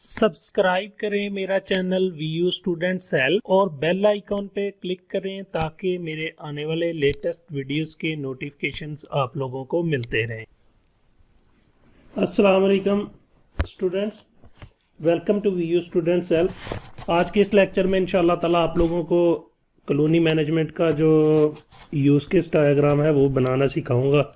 Subscribe करें मेरा channel Vu student cell और बेल आइकॉन पे क्लिक करें ताकि मेरे आने वाले लेटेस्ट वीडियोस के नोटिफिकेशंस आप लोगों को मिलते रहें। अस्सलाम वालेकुम students, welcome to VU student cell. आज के इस लेक्चर में इंशाल्लाह ताला आप लोगों को कॉलोनी मैनेजमेंट का जो यूज़ केस डायग्राम है वो बनाना सिखाऊंगा।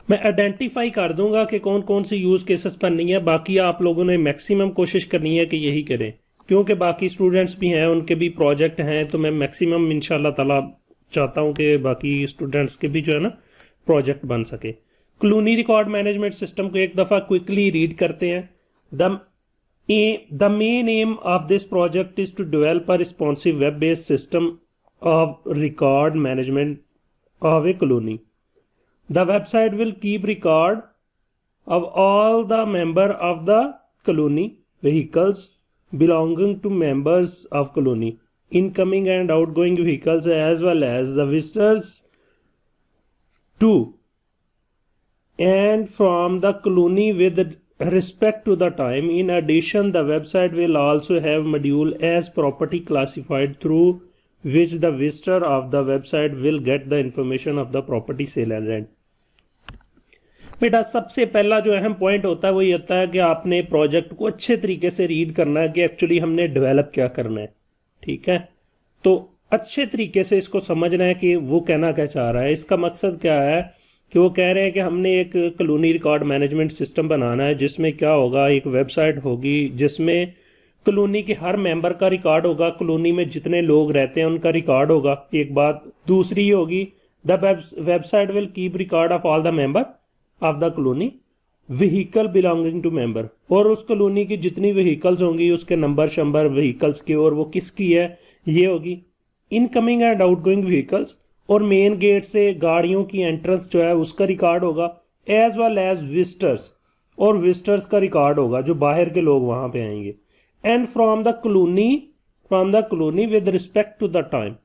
मैं आइडेंटिफाई कर दूंगा कि कौन कौन सी यूज़ केसेस बननी है, बाकी आप लोगों ने मैक्सिमम कोशिश करनी है कि यही करें, क्योंकि बाकी स्टूडेंट्स भी हैं, उनके भी प्रोजेक्ट हैं, तो मैं मैक्सिमम इंशाल्लाह ताला चाहता हूं कि बाकी स्टूडेंट्स के भी जो है ना प्रोजेक्ट बन सके। कॉलोनी रिकॉर्ड मैनेजमेंट सिस्टम को एक दफ़ा क्विकली रीड करते हैं। The main aim of this project is to develop a responsive web based system of record management of a colony. The website will keep record of all the member of the colony vehicles belonging to members of colony, incoming and outgoing vehicles, as well as the visitors to and from the colony with respect to the time. In addition, the website will also have module as property classified, through which the visitor of the website will get the information of the property sale and rent. बेटा सबसे पहला जो अहम point होता है वो ये होता है कि आपने प्रोजेक्ट को अच्छे तरीके से रीड करना है कि एक्चुअली हमने डेवलप क्या करना है। ठीक है, तो अच्छे तरीके से इसको समझना है कि वो कहना क्या चाह रहा है। इसका मकसद क्या है कि वो कह रहे हैं कि हमने एक कॉलोनी रिकॉर्ड मैनेजमेंट सिस्टम बनाना है जिसमें क्या होगा, एक वेबसाइट होगी जिसमें कॉलोनी के हर मेंबर का रिकॉर्ड होगा, कॉलोनी में जितने लोग रहते हैं उनका रिकॉर्ड होगा। एक बात दूसरी होगी, the website will keep record of all the member of the colony vehicle belonging to member, और उस कॉलोनी की जितनी व्हीकल्स होंगी उसके नंबर शंबर व्हीकल्स के और वो किसकी है ये होगी। इनकमिंग एंड आउटगोइंग व्हीकल्स, और मेन गेट से गाड़ियों की एंट्रेंस जो है उसका रिकॉर्ड होगा, एज वेल एज विजिटर्स, और विजिटर्स का रिकॉर्ड होगा जो बाहर के लोग वहां पे आएंगे। And from the colony with respect to the time,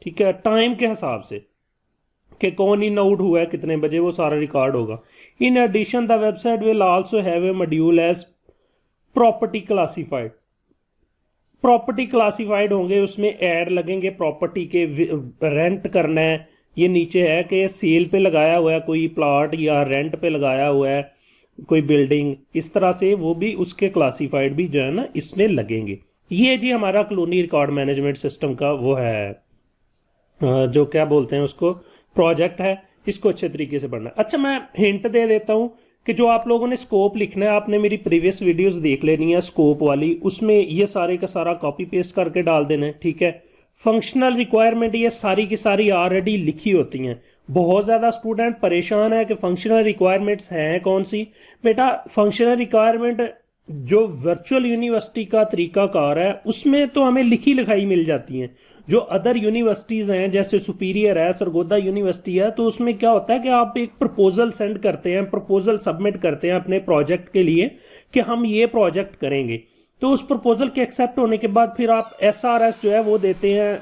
ठीक है, टाइम के हिसाब से कि कौन इन आउट हुआ है कितने बजे, वो सारा रिकॉर्ड होगा। In addition the website will also have a module as property classified. Property classified होंगे, उसमें ऐड लगेंगे प्रॉपर्टी के, रेंट करना है, ये नीचे है कि सेल पे लगाया हुआ है कोई प्लॉट या रेंट पे लगाया हुआ है कोई बिल्डिंग, इस तरह से वो भी उसके क्लासिफाइड भी जो है ना इसमें लगेंगे। ये जी हमारा कॉलोनी रिकॉर्ड मैनेजमेंट सिस्टम का वो है, जो क्या बोलते हैं उसको, प्रोजेक्ट है। इसको अच्छे तरीके से पढ़ना है। अच्छा, मैं हिंट दे देता हूं कि जो आप लोगों ने स्कोप लिखना है, आपने मेरी प्रीवियस वीडियोस देख लेनी है स्कोप वाली, उसमें ये सारे का सारा कॉपी पेस्ट करके डाल देना है। ठीक है, फंक्शनल रिक्वायरमेंट ये सारी की सारी ऑलरेडी लिखी होती हैं। बहुत ज्यादा स्टूडेंट परेशान है कि फंक्शनल रिक्वायरमेंट्स हैं कौन सी। बेटा फंक्शनल रिक्वायरमेंट जो वर्चुअल यूनिवर्सिटी का तरीकाकार है उसमें तो हमें लिखी लिखाई मिल जाती हैं। जो अदर यूनिवर्सिटीज हैं जैसे सुपीरियर है, सरगोदा यूनिवर्सिटी है, तो उसमें क्या होता है कि आप एक प्रपोजल सेंड करते हैं, प्रपोजल सबमिट करते हैं अपने प्रोजेक्ट के लिए कि हम ये प्रोजेक्ट करेंगे। तो उस प्रपोजल के एक्सेप्ट होने के बाद फिर आप SRS जो है वो देते हैं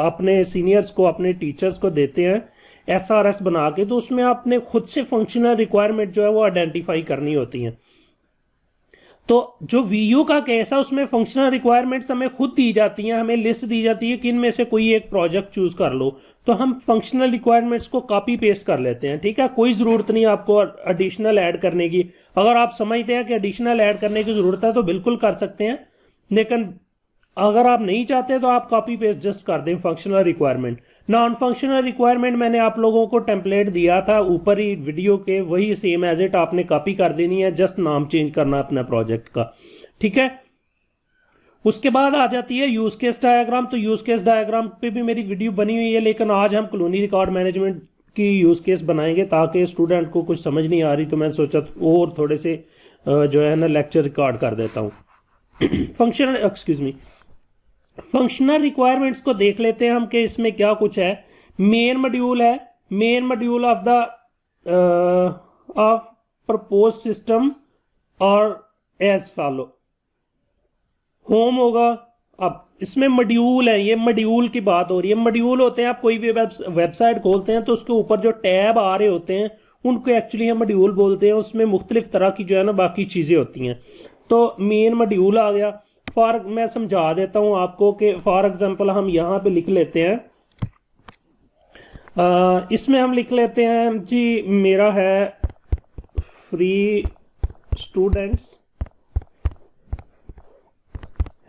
अपने सीनियर्स को, अपने टीचर्स को देते हैं SRS बना के। तो उसमें आपने खुद से फंक्शनल रिक्वायरमेंट जो है वो आइडेंटिफाई करनी होती है। तो जो वीयू का केस है उसमें फंक्शनल रिक्वायरमेंट्स हमें खुद दी जाती हैं, हमें लिस्ट दी जाती है कि इनमें से कोई एक प्रोजेक्ट चूज कर लो, तो हम फंक्शनल रिक्वायरमेंट्स को कॉपी पेस्ट कर लेते हैं। ठीक है, कोई जरूरत नहीं आपको एडिशनल ऐड करने की। अगर आप समझते हैं कि एडिशनल ऐड करने की जरूरत है तो बिल्कुल कर सकते हैं, लेकिन अगर आप नहीं चाहते तो आप कॉपी पेस्ट जस्ट कर दें functional requirement. Non functional requirement मैंने आप लोगों को टेम्पलेट दिया था ऊपर ही वीडियो के, वही सेम एज इट आपने कॉपी कर देनी है, जस्ट नाम चेंज करना अपना प्रोजेक्ट का। ठीक है, उसके बाद आ जाती है यूज केस डायग्राम। तो यूज केस डायग्राम पे भी मेरी वीडियो बनी हुई है, लेकिन आज हम कॉलोनी रिकॉर्ड मैनेजमेंट की यूज केस बनाएंगे ताकि स्टूडेंट को कुछ समझ नहीं आ रही, तो मैंने सोचा और थोड़े से जो है ना लेक्चर रिकॉर्ड कर देता हूँ। फंक्शनल रिक्वायरमेंट्स को देख लेते हैं हम कि इसमें क्या कुछ है। मेन मॉड्यूल है, main module of the of propose system और एज फॉलो। होम होगा, अब इसमें मॉड्यूल है, ये मॉड्यूल की बात हो रही है। मॉड्यूल होते हैं, आप कोई भी वेबसाइट खोलते हैं तो उसके ऊपर जो टैब आ रहे होते हैं उनको एक्चुअली हम मॉड्यूल बोलते हैं। उसमें मुख्तलिफ तरह की जो है ना बाकी चीज़ें होती हैं। तो मेन मॉड्यूल आ गया। मैं समझा देता हूँ आपको कि फॉर एग्जांपल हम यहाँ पे लिख लेते हैं, इसमें हम लिख लेते हैं जी मेरा है फ्री स्टूडेंट्स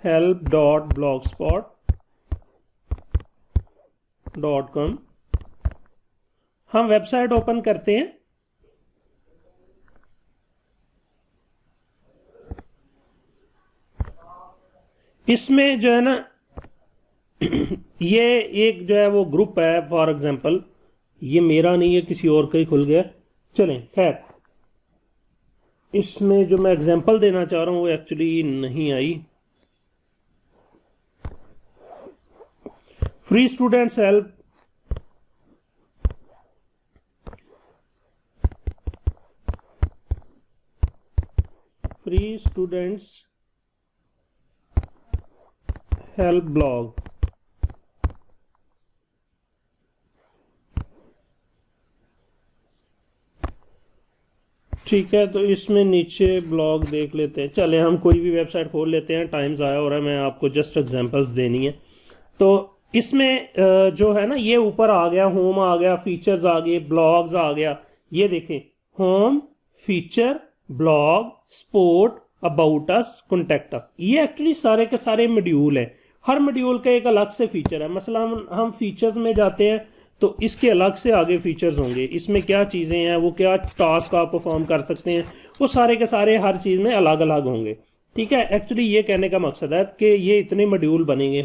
help.blogspot.com। हम वेबसाइट ओपन करते हैं। इसमें जो है ना ये एक जो है वो ग्रुप है, फॉर एग्जांपल ये मेरा नहीं है, किसी और का ही खुल गया। चलें खैर, इसमें जो मैं एग्जांपल देना चाह रहा हूं वो एक्चुअली नहीं आई। Free students help blog. ठीक है, तो इसमें नीचे ब्लॉग देख लेते हैं। चले हम कोई भी वेबसाइट खोल लेते हैं, टाइम ज़ाया हो रहा है, मैं आपको जस्ट एग्जांपल्स देनी है। तो इसमें जो है ना ये ऊपर आ गया, होम आ गया, फीचर्स आ गए, ब्लॉग्स आ गया। ये देखें, home, feature, blog, sport, about us, contact us, ये एक्चुअली सारे के सारे मॉड्यूल हैं। हर मॉड्यूल का एक अलग से फीचर है। मसला हम फीचर्स में जाते हैं तो इसके अलग से आगे फीचर्स होंगे। इसमें क्या चीज़ें हैं, वो क्या टास्क आप परफॉर्म कर सकते हैं, वो सारे के सारे हर चीज़ में अलग अलग होंगे। ठीक है, एक्चुअली ये कहने का मकसद है कि ये इतने मॉड्यूल बनेंगे।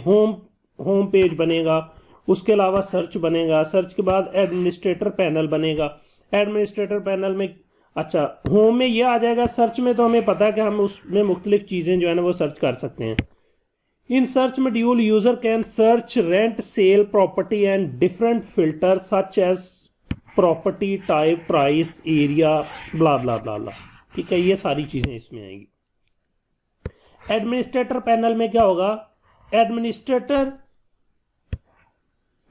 होम पेज बनेगा, उसके अलावा सर्च बनेगा, सर्च के बाद एडमिनिस्ट्रेटर पैनल बनेगा। एडमिनिस्ट्रेटर पैनल में अच्छा होम में ये आ जाएगा। सर्च में तो हमें पता है कि हम उसमें मुख्तलिफ चीज़ें जो है ना वो सर्च कर सकते हैं। In search module, user can search rent, sale, property and different filters such as property type, price, area, blah blah blah blah। ठीक है, ये सारी चीजें इसमें आएंगी। एडमिनिस्ट्रेटर पैनल में क्या होगा, administrator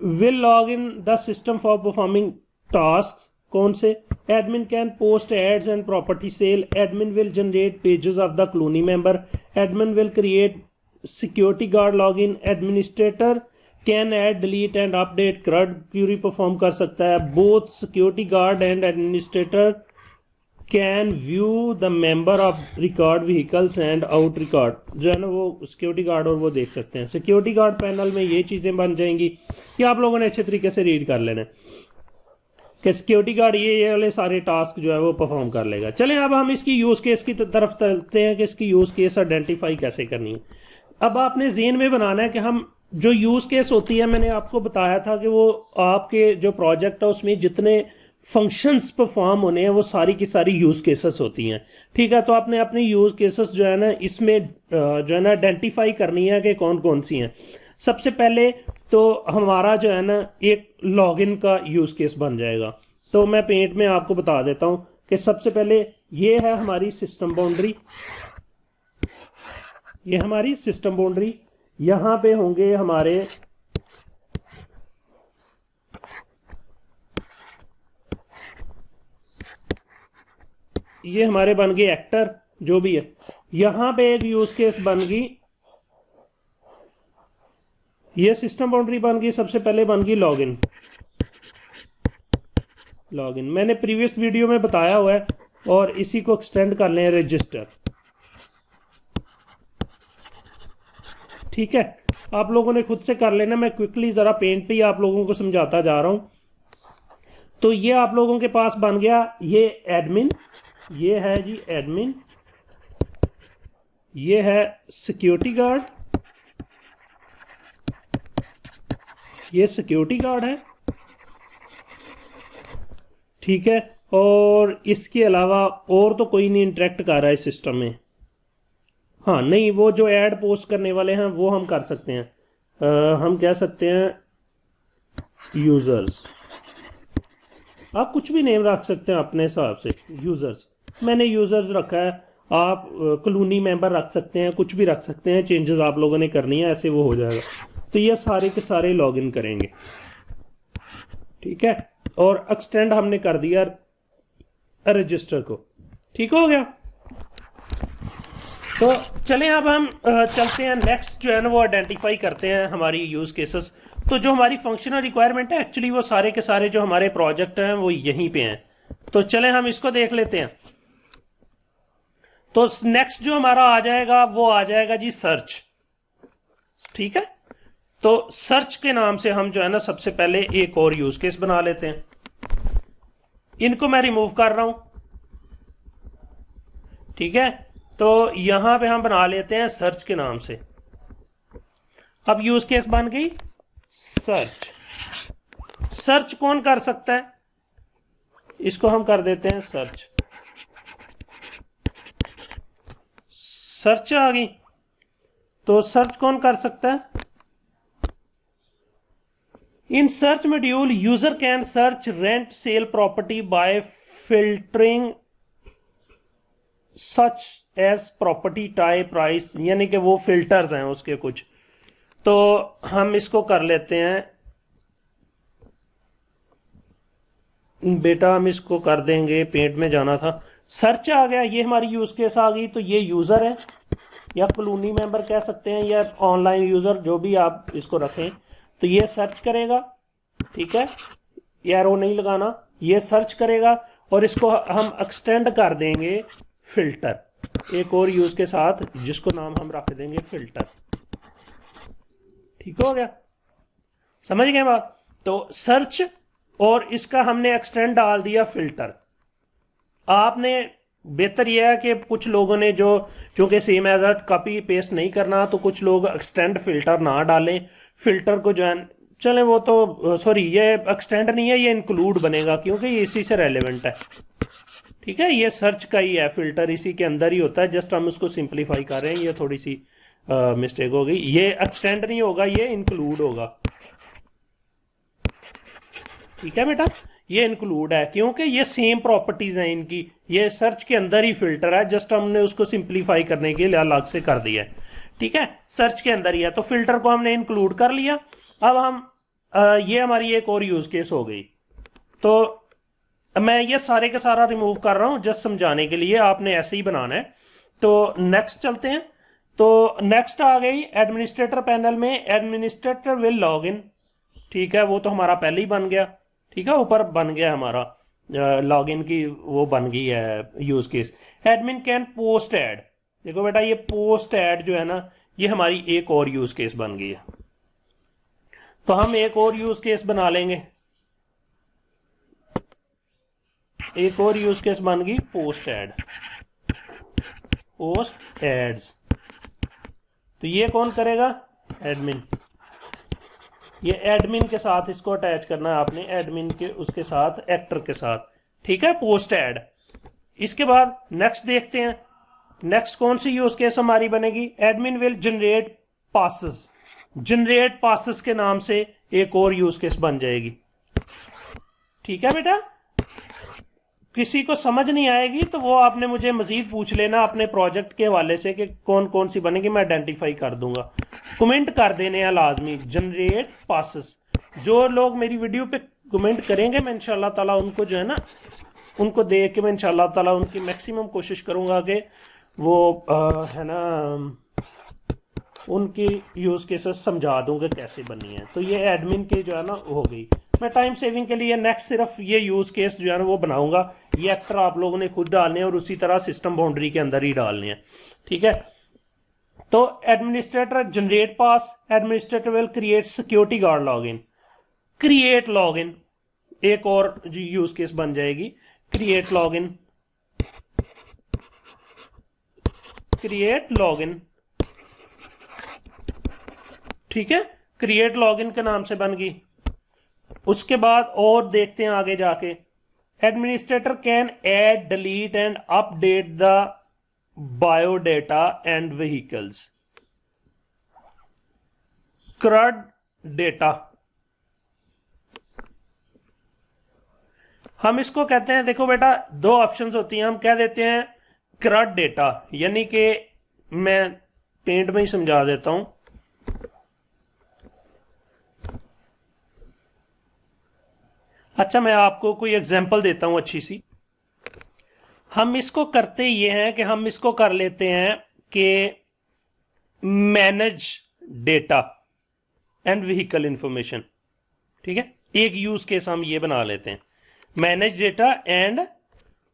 will log in the system for performing tasks। कौन से? Admin can post ads and property sale। Admin will generate pages of the colony member। Admin will create security guard login. Administrator can add, delete and update CRUD query perform कर सकता है। Both security guard and administrator can view the member of record vehicles and out record, जो है ना वो security guard और वो देख सकते हैं। सिक्योरिटी गार्ड पैनल में ये चीज़ें बन जाएंगी कि आप लोगों ने अच्छे तरीके से रीड कर लेना है कि सिक्योरिटी गार्ड ये वाले सारे टास्क जो है वो परफॉर्म कर लेगा। चलें अब हम इसकी यूज़ केस की तरफ चलते हैं कि इसकी यूज़ केस आइडेंटिफाई कैसे करनी है। अब आपने ज़हन में बनाना है कि हम जो यूज़ केस होती है, मैंने आपको बताया था कि वो आपके जो प्रोजेक्ट है उसमें जितने फंक्शंस परफॉर्म होने हैं वो सारी की सारी यूज़ केसेस होती हैं। ठीक है, तो आपने अपनी यूज़ केसेस जो है ना इसमें जो है ना आइडेंटिफाई करनी है कि कौन कौन सी हैं। सबसे पहले तो हमारा जो है ना एक लॉगिन का यूज़ केस बन जाएगा। तो मैं पेंट में आपको बता देता हूँ कि सबसे पहले ये है हमारी सिस्टम बाउंड्री। ये हमारी सिस्टम बाउंड्री, यहां पे होंगे हमारे ये हमारे बन गए एक्टर जो भी है। यहां पे एक यूज केस बन गई, ये सिस्टम बाउंड्री बन गई। सबसे पहले बन गई लॉगिन। मैंने प्रीवियस वीडियो में बताया हुआ है और इसी को एक्सटेंड कर लें रजिस्टर। ठीक है, आप लोगों ने खुद से कर लेना, मैं क्विकली जरा पेंट पे ही आप लोगों को समझाता जा रहा हूं। तो ये आप लोगों के पास बन गया ये एडमिन, ये है जी एडमिन, ये है सिक्योरिटी गार्ड, ये सिक्योरिटी गार्ड है। ठीक है, और इसके अलावा और तो कोई नहीं इंटरेक्ट कर रहा है सिस्टम में। हाँ नहीं, वो जो ऐड पोस्ट करने वाले हैं वो हम कर सकते हैं। हम कह सकते हैं यूजर्स। आप कुछ भी नेम रख सकते हैं अपने हिसाब से। यूजर्स, मैंने यूजर्स रखा है, आप कॉलोनी मेंबर रख सकते हैं, कुछ भी रख सकते हैं। चेंजेस आप लोगों ने करनी है, ऐसे वो हो जाएगा। तो ये सारे के सारे लॉगिन करेंगे। ठीक है, और एक्सटेंड हमने कर दिया रजिस्टर को। ठीक हो गया। तो चलें अब हम चलते हैं नेक्स्ट जो है ना वो आइडेंटिफाई करते हैं हमारी यूज़ केसेस। तो जो हमारी फंक्शनल रिक्वायरमेंट है एक्चुअली वो सारे के सारे जो हमारे प्रोजेक्ट हैं वो यहीं पे हैं। तो चलें हम इसको देख लेते हैं। तो नेक्स्ट जो हमारा आ जाएगा वो आ जाएगा जी सर्च। ठीक है, तो सर्च के नाम से हम जो है ना सबसे पहले एक और यूज केस बना लेते हैं। इनको मैं रिमूव कर रहा हूं। ठीक है, तो यहां पे हम बना लेते हैं सर्च के नाम से। अब यूज केस बन गई सर्च। सर्च कौन कर सकता है, इसको हम कर देते हैं सर्च। सर्च आ गई, तो सर्च कौन कर सकता है? In search module user can search rent sale property by filtering such as property type price, यानी कि वो फिल्टर्स हैं उसके कुछ। तो हम इसको कर लेते हैं बेटा, हम इसको कर देंगे, पेंट में जाना था। सर्च आ गया, ये हमारी यूज केस आ गई। तो ये यूजर है या कॉलोनी मेंबर कह सकते हैं या ऑनलाइन यूजर, जो भी आप इसको रखें। तो ये सर्च करेगा, ठीक है, एरो नहीं लगाना, ये सर्च करेगा और इसको हम एक्सटेंड कर देंगे फिल्टर, एक और यूज के साथ जिसको नाम हम रख देंगे फिल्टर। ठीक हो गया, समझ गए बात? तो सर्च और इसका हमने एक्सटेंड डाल दिया फिल्टर। आपने बेहतर यह है कि कुछ लोगों ने जो चूंकि same as a copy paste नहीं करना, तो कुछ लोग एक्सटेंड फिल्टर ना डालें। फिल्टर को जो है चले वो तो सॉरी ये एक्सटेंड नहीं है, ये इंक्लूड बनेगा क्योंकि ये इसी से रेलेवेंट है। ठीक है, ये सर्च का ही है, फिल्टर इसी के अंदर ही होता है, जस्ट हम उसको सिंप्लीफाई कर रहे हैं। ये थोड़ी सी मिस्टेक हो गई, ये एक्सटेंड नहीं होगा, ये इंक्लूड होगा। ठीक है बेटा, ये इंक्लूड है क्योंकि ये सेम प्रॉपर्टीज हैं इनकी, ये सर्च के अंदर ही फिल्टर है, जस्ट हमने उसको सिंप्लीफाई करने के लिए अलग से कर दिया है। ठीक है, सर्च के अंदर ही है, तो फिल्टर को हमने इंक्लूड कर लिया। अब हम ये हमारी एक और यूज केस हो गई। तो मैं ये सारे का सारा रिमूव कर रहा हूं जस्ट समझाने के लिए, आपने ऐसे ही बनाना है। तो नेक्स्ट चलते हैं। तो नेक्स्ट आ गई एडमिनिस्ट्रेटर पैनल में एडमिनिस्ट्रेटर विल लॉग इन। ठीक है, वो तो हमारा पहले ही बन गया। ठीक है, ऊपर बन गया हमारा लॉग इन की वो बन गई है use case. Admin can post ad. देखो बेटा, ये पोस्ट एड जो है ना, ये हमारी एक और यूज केस बन गई है। तो हम एक और यूज केस बना लेंगे, एक और यूज केस बन गई पोस्ट एड, पोस्ट एड्स। तो ये कौन करेगा? एडमिन। ये एडमिन के साथ इसको अटैच करना है आपने, एडमिन के उसके साथ एक्टर के साथ। ठीक है, पोस्ट एड। इसके बाद नेक्स्ट देखते हैं, नेक्स्ट कौन सी यूज केस हमारी बनेगी? Admin will generate passes. Generate passes के नाम से एक और यूज केस बन जाएगी। ठीक है बेटा, किसी को समझ नहीं आएगी तो वो आपने मुझे मजीद पूछ लेना अपने प्रोजेक्ट के हवाले से कि कौन कौन सी बनेगी, मैं आइडेंटिफाई कर दूंगा। कमेंट कर देने हैं लाजमी, जनरेट पासेस। जो लोग मेरी वीडियो पे कमेंट करेंगे मैं इंशाल्लाह ताला उनको जो है ना, उनको देख के मैं इंशाल्लाह ताला उनकी मैक्सिमम कोशिश करूंगा कि वो है ना उनकी यूज केसेस समझा दूंगा कैसे बनी है। तो ये एडमिन के जो है ना हो गई। मैं टाइम सेविंग के लिए नेक्स्ट सिर्फ ये यूज केस जो है ना वो बनाऊंगा। ये एक्टर आप लोगों ने खुद डालने हैं और उसी तरह सिस्टम बाउंड्री के अंदर ही डालने हैं। ठीक है, तो administrator generate pass, administrator will create security guard login. Create login एक और यूज केस बन जाएगी। Create login, create login. ठीक है, क्रिएट लॉगिन के नाम से बन गई। उसके बाद और देखते हैं आगे जाके, administrator can add, delete and update the biodata and vehicles. क्रड data हम इसको कहते हैं, देखो बेटा दो ऑप्शंस होती हैं। हम कह देते हैं क्रड डेटा, यानी कि मैं पेंट में ही समझा देता हूं। अच्छा, मैं आपको कोई एग्जांपल देता हूं अच्छी सी। हम इसको करते ये हैं कि हम इसको कर लेते हैं कि manage data and vehicle information. ठीक है, एक यूज केस हम ये बना लेते हैं, manage data and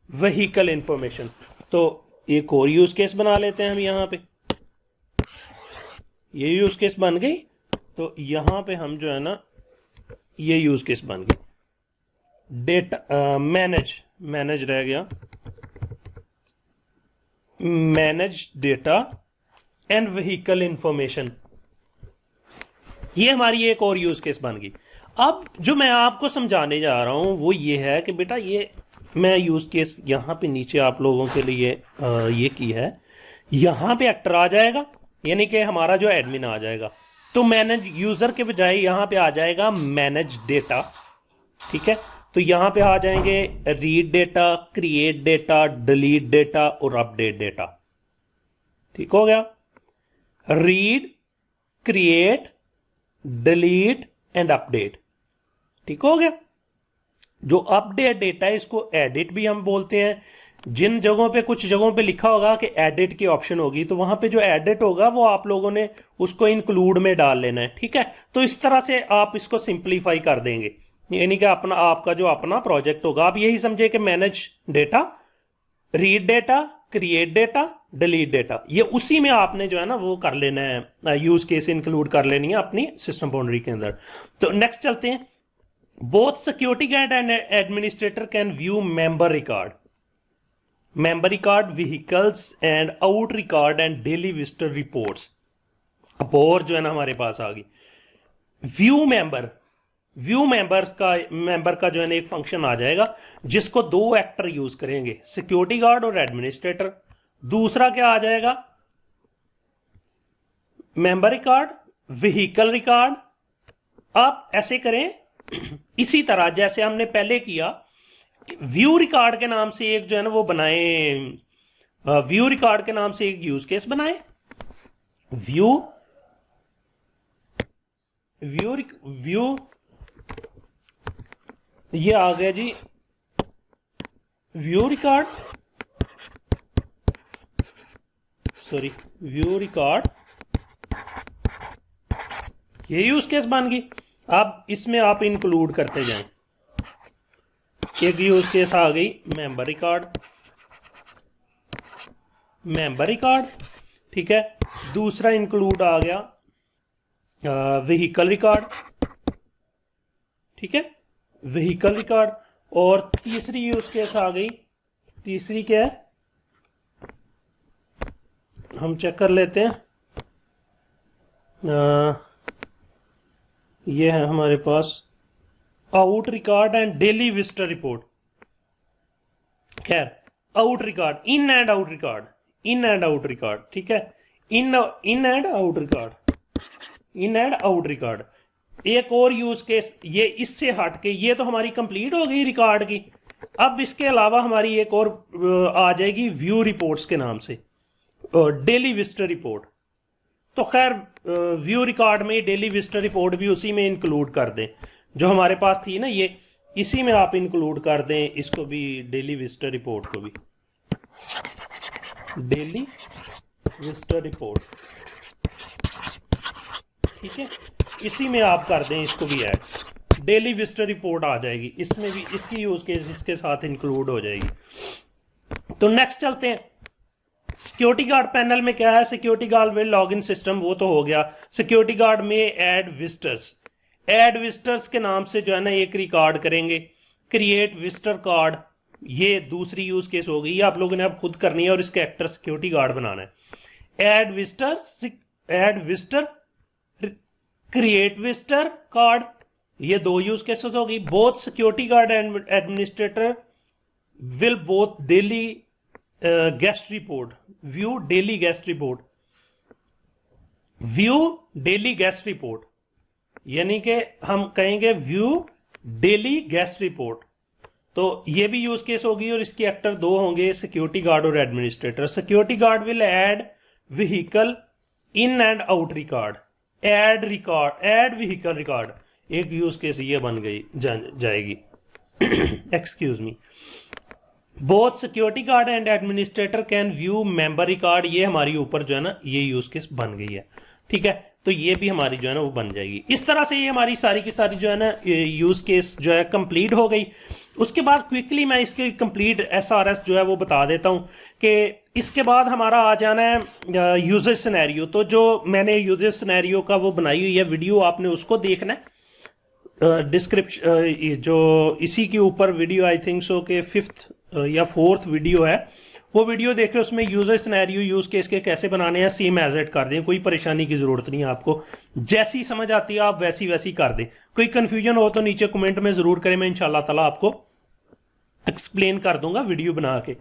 vehicle information. तो एक और यूज केस बना लेते हैं हम यहां पे, ये यूज केस बन गई। तो यहां पे हम जो है ना, ये यूज केस बन गई। डेटा मैनेज रह गया, manage data and vehicle information, ये हमारी एक और यूज केस बन गई। अब जो मैं आपको समझाने जा रहा हूं वो ये है कि बेटा ये मैं यूज केस यहां पे नीचे आप लोगों के लिए ये की है, यहां पे एक्टर आ जाएगा, यानी कि हमारा जो एडमिन आ जाएगा। तो मैनेज यूजर के बजाय यहां पे आ जाएगा मैनेज डेटा। ठीक है, तो यहां पे आ जाएंगे read data, create data, delete data और अपडेट डेटा। ठीक हो गया, read, create, delete and update. ठीक हो गया। जो अपडेट डेटा है इसको एडिट भी हम बोलते हैं। जिन जगहों पे, कुछ जगहों पे लिखा होगा कि एडिट की ऑप्शन होगी, तो वहां पे जो एडिट होगा वो आप लोगों ने उसको इंक्लूड में डाल लेना है। ठीक है, तो इस तरह से आप इसको सिंप्लीफाई कर देंगे, यानी कि अपना आपका जो अपना प्रोजेक्ट होगा, आप यही समझे कि manage data, read data, create data, delete data, ये उसी में आपने जो है ना वो कर लेना है, यूज केस इंक्लूड कर लेनी है अपनी सिस्टम बाउंड्री के अंदर। तो नेक्स्ट चलते हैं। Both security guard and administrator can view member record, vehicles and out record and daily visitor reports. अब और जो है ना हमारे पास आ गई व्यू मेंबर का जो है ना एक फंक्शन आ जाएगा, जिसको दो एक्टर यूज करेंगे, सिक्योरिटी गार्ड और एडमिनिस्ट्रेटर। दूसरा क्या आ जाएगा, मेंबर रिकॉर्ड, व्हीकल रिकॉर्ड। आप ऐसे करें इसी तरह जैसे हमने पहले किया, व्यू रिकॉर्ड के नाम से एक जो है ना वो बनाए, व्यू रिकॉर्ड के नाम से एक यूज केस बनाए, व्यू ये आ गया जी view record, sorry view record, ये यूज केस बन गई। अब इसमें आप इंक्लूड करते जाएं। एक यूज केस आ गई मेंबर रिकॉर्ड, ठीक है। दूसरा इंक्लूड आ गया व्हीकल रिकॉर्ड, ठीक है, व्हीकल रिकॉर्ड। और तीसरी यूज केस आ गई, तीसरी क्या है हम चेक कर लेते हैं। ये है हमारे पास out record and daily visitor report. खैर, out record, in and out record, ठीक है, इन एंड आउट रिकॉर्ड। एक और यूज केस, ये इससे हट के, ये तो हमारी कंप्लीट हो गई रिकॉर्ड की। अब इसके अलावा हमारी एक और आ जाएगी व्यू रिपोर्ट्स के नाम से, डेली विजिटर रिपोर्ट। तो खैर व्यू रिकॉर्ड में डेली विजिटर रिपोर्ट भी उसी में इंक्लूड कर दें, जो हमारे पास थी ना, ये इसी में आप इंक्लूड कर दें इसको भी, डेली विजिटर रिपोर्ट को भी, डेली विजिटर रिपोर्ट, ठीक है, इसी में आप कर दें इसको भी ऐड, डेली विजिटर रिपोर्ट आ जाएगी इसमें भी, इसकी यूज केस इसके साथ इंक्लूड हो जाएगी। तो नेक्स्ट चलते हैं। सिक्योरिटी गार्ड पैनल में क्या है, security guard will log in system, वो तो हो गया। सिक्योरिटी गार्ड में ऐड विजिटर्स के नाम से जो है ना एक रिकॉर्ड करेंगे। क्रिएट विजिटर कार्ड, ये दूसरी यूज केस हो गई, ये आप लोगों ने अब खुद करनी है और इसके एक्टर सिक्योरिटी गार्ड बनाना है। Add visitor, create visitor card, ये दो यूज केसेस हो गई। Both security guard and administrator will both daily guest report, view daily guest report, यानी कि हम कहेंगे व्यू डेली गेस्ट रिपोर्ट। तो ये भी यूज केस होगी और इसके एक्टर दो होंगे, सिक्योरिटी गार्ड और administrator. Security guard will add vehicle in and out record, add vehicle record, एक यूज केस ये बन गई जाएगी excuse me. Both security guard and administrator can view member record. ये हमारी ऊपर जो है ना ये यूज केस बन गई है, ठीक है। तो ये भी हमारी जो है ना वो बन जाएगी। इस तरह से ये हमारी सारी की सारी जो है ना यूज केस जो है कंप्लीट हो गई। उसके बाद क्विकली मैं इसके कंप्लीट एसआरएस जो है वो बता देता हूं कि इसके बाद हमारा आ जाना है यूजर सिनेरियो। तो जो मैंने यूजर सिनेरियो का वो बनाई हुई है वीडियो, आपने उसको देखना है। डिस्क्रिप्शन जो इसी के ऊपर वीडियो आई थिंक सो के 5th या 4th वीडियो है, वो वीडियो देखें। उसमें यूजर सिनेरियो यूज केस के कैसे बनाने हैं सेम एज इट कर दें, कोई परेशानी की जरूरत नहीं है आपको। जैसी समझ आती है आप वैसी वैसी कर दें। कोई कंफ्यूजन हो तो नीचे कमेंट में जरूर करें, मैं इंशाल्लाह ताला आपको एक्सप्लेन कर दूंगा वीडियो बना के।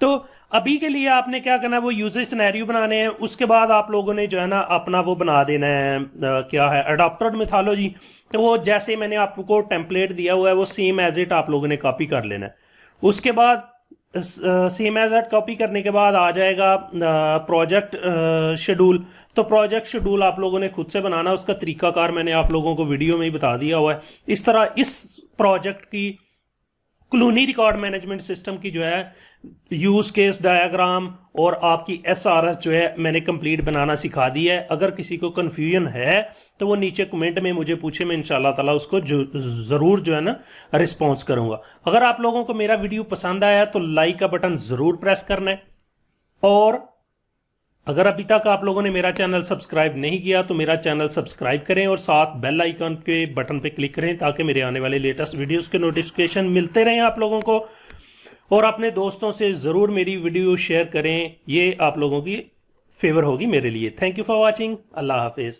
तो अभी के लिए आपने क्या करना है, वो यूजर सिनेरियो बनाने हैं। उसके बाद आप लोगों ने जो है ना अपना वो बना देना है क्या है अडॉप्टेड मिथोलॉजी। तो वो जैसे मैंने आपको टेम्पलेट दिया हुआ है वो सेम एज इट आप लोगों ने कॉपी कर लेना है। उसके बाद सेम एज इट कॉपी करने के बाद आ जाएगा प्रोजेक्ट शेड्यूल। तो प्रोजेक्ट शेड्यूल आप लोगों ने खुद से बनाना, उसका तरीकाकार मैंने आप लोगों को वीडियो में ही बता दिया हुआ है। इस तरह इस प्रोजेक्ट की क्लूनी रिकॉर्ड मैनेजमेंट सिस्टम की जो है यूज केस डायग्राम और आपकी एसआरएस जो है मैंने कंप्लीट बनाना सिखा दी है। अगर किसी को कंफ्यूजन है तो वो नीचे कमेंट में मुझे पूछे, मैं इंशाल्लाह ताला उसको जरूर जो है ना रिस्पॉन्स करूंगा। अगर आप लोगों को मेरा वीडियो पसंद आया तो लाइक का बटन जरूर प्रेस करना है, और अगर अभी तक आप लोगों ने मेरा चैनल सब्सक्राइब नहीं किया तो मेरा चैनल सब्सक्राइब करें और साथ बेल आइकन के बटन पे क्लिक करें ताकि मेरे आने वाले लेटेस्ट वीडियोस के नोटिफिकेशन मिलते रहें आप लोगों को। और अपने दोस्तों से ज़रूर मेरी वीडियो शेयर करें, ये आप लोगों की फेवर होगी मेरे लिए। Thank you for watching. अल्लाह हाफिज़।